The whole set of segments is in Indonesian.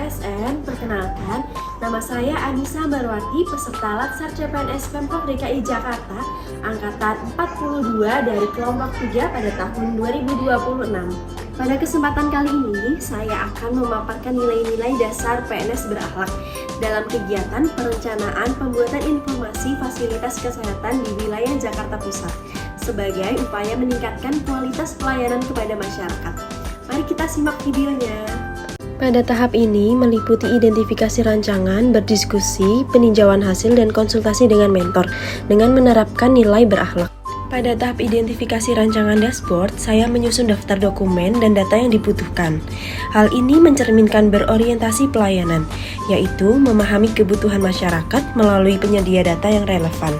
ASN, perkenalkan, nama saya Anissa Marwati, peserta Latsar CPNS Pemprov DKI Jakarta, angkatan 42 dari kelompok 3 pada tahun 2026. Pada kesempatan kali ini, saya akan memaparkan nilai-nilai dasar PNS berakhlak dalam kegiatan perencanaan pembuatan informasi fasilitas kesehatan di wilayah Jakarta Pusat sebagai upaya meningkatkan kualitas pelayanan kepada masyarakat. Mari kita simak videonya. Pada tahap ini meliputi identifikasi rancangan, berdiskusi, peninjauan hasil, dan konsultasi dengan mentor dengan menerapkan nilai berakhlak. Pada tahap identifikasi rancangan dashboard, saya menyusun daftar dokumen dan data yang dibutuhkan. Hal ini mencerminkan berorientasi pelayanan, yaitu memahami kebutuhan masyarakat melalui penyedia data yang relevan.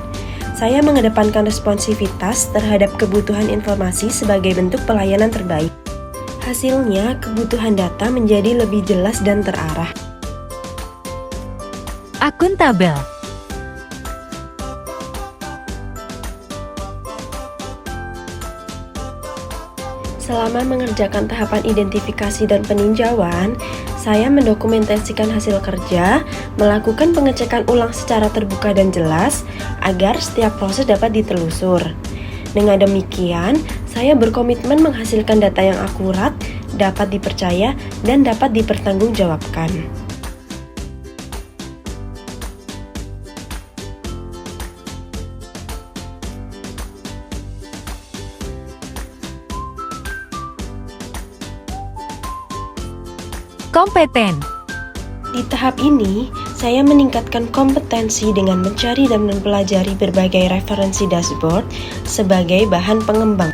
Saya mengedepankan responsivitas terhadap kebutuhan informasi sebagai bentuk pelayanan terbaik. Hasilnya, kebutuhan data menjadi lebih jelas dan terarah. Akuntabel. Selama mengerjakan tahapan identifikasi dan peninjauan, saya mendokumentasikan hasil kerja, melakukan pengecekan ulang secara terbuka dan jelas, agar setiap proses dapat ditelusur. Dengan demikian, saya berkomitmen menghasilkan data yang akurat, dapat dipercaya, dan dapat dipertanggungjawabkan. Kompeten. Di tahap ini, saya meningkatkan kompetensi dengan mencari dan mempelajari berbagai referensi dashboard sebagai bahan pengembang.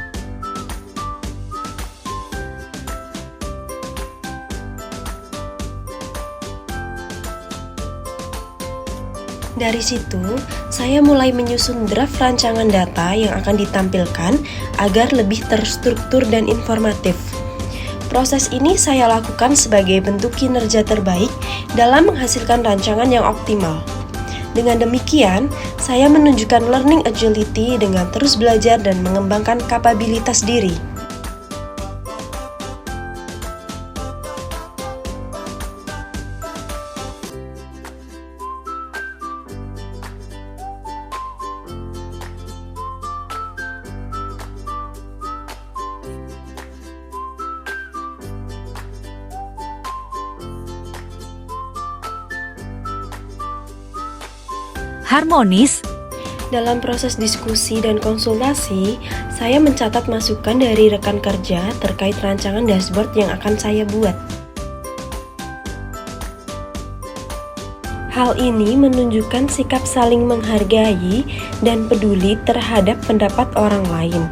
Dari situ, saya mulai menyusun draft rancangan data yang akan ditampilkan agar lebih terstruktur dan informatif. Proses ini saya lakukan sebagai bentuk kinerja terbaik dalam menghasilkan rancangan yang optimal. Dengan demikian, saya menunjukkan learning agility dengan terus belajar dan mengembangkan kapabilitas diri. Harmonis. Dalam proses diskusi dan konsultasi, saya mencatat masukan dari rekan kerja terkait rancangan dashboard yang akan saya buat. Hal ini menunjukkan sikap saling menghargai dan peduli terhadap pendapat orang lain,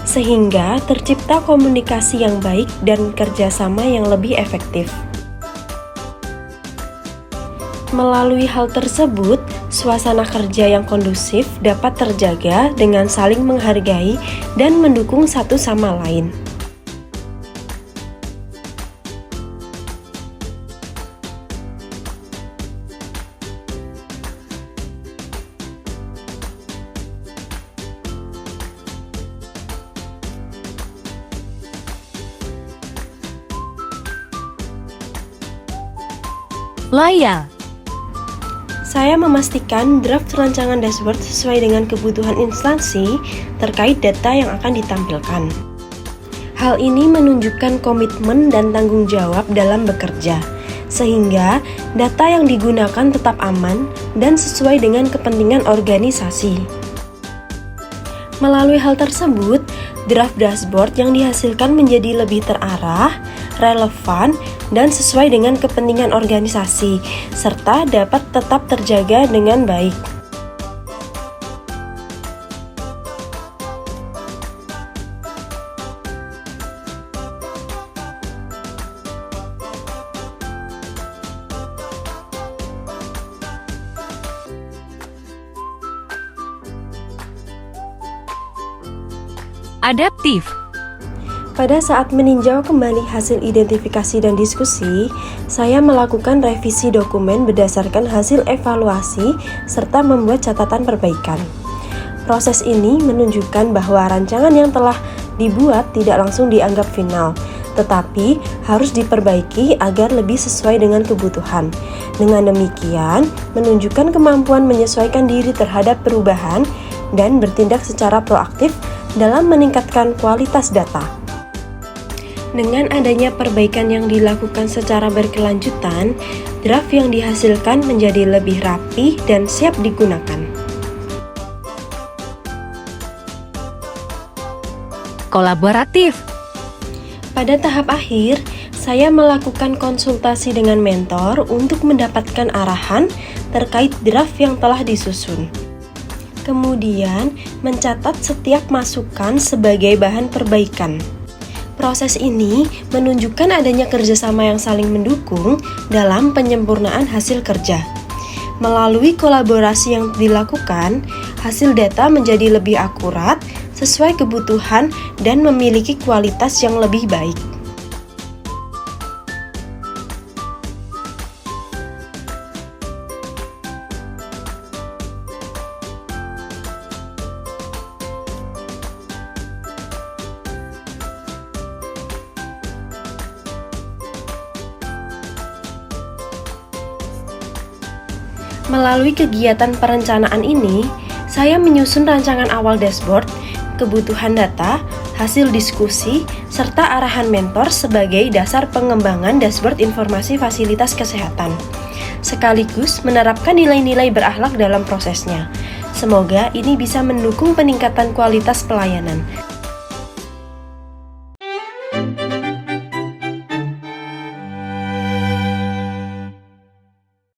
sehingga tercipta komunikasi yang baik dan kerjasama yang lebih efektif. Melalui hal tersebut, suasana kerja yang kondusif dapat terjaga dengan saling menghargai dan mendukung satu sama lain. Loyal. Saya memastikan draft rancangan dashboard sesuai dengan kebutuhan instansi terkait data yang akan ditampilkan. Hal ini menunjukkan komitmen dan tanggung jawab dalam bekerja, sehingga data yang digunakan tetap aman dan sesuai dengan kepentingan organisasi. Melalui hal tersebut, draft dashboard yang dihasilkan menjadi lebih terarah, relevan, dan sesuai dengan kepentingan organisasi, serta dapat tetap terjaga dengan baik. Adaptif. Pada saat meninjau kembali hasil identifikasi dan diskusi, saya melakukan revisi dokumen berdasarkan hasil evaluasi serta membuat catatan perbaikan. Proses ini menunjukkan bahwa rancangan yang telah dibuat tidak langsung dianggap final, tetapi harus diperbaiki agar lebih sesuai dengan kebutuhan. Dengan demikian, menunjukkan kemampuan menyesuaikan diri terhadap perubahan dan bertindak secara proaktif dalam meningkatkan kualitas data. Dengan adanya perbaikan yang dilakukan secara berkelanjutan, draft yang dihasilkan menjadi lebih rapi dan siap digunakan. Kolaboratif. Pada tahap akhir, saya melakukan konsultasi dengan mentor untuk mendapatkan arahan terkait draft yang telah disusun. Kemudian, mencatat setiap masukan sebagai bahan perbaikan. Proses ini menunjukkan adanya kerjasama yang saling mendukung dalam penyempurnaan hasil kerja. Melalui kolaborasi yang dilakukan, hasil data menjadi lebih akurat, sesuai kebutuhan, dan memiliki kualitas yang lebih baik. Melalui kegiatan perencanaan ini, saya menyusun rancangan awal dashboard, kebutuhan data, hasil diskusi, serta arahan mentor sebagai dasar pengembangan dashboard informasi fasilitas kesehatan, sekaligus menerapkan nilai-nilai berakhlak dalam prosesnya. Semoga ini bisa mendukung peningkatan kualitas pelayanan.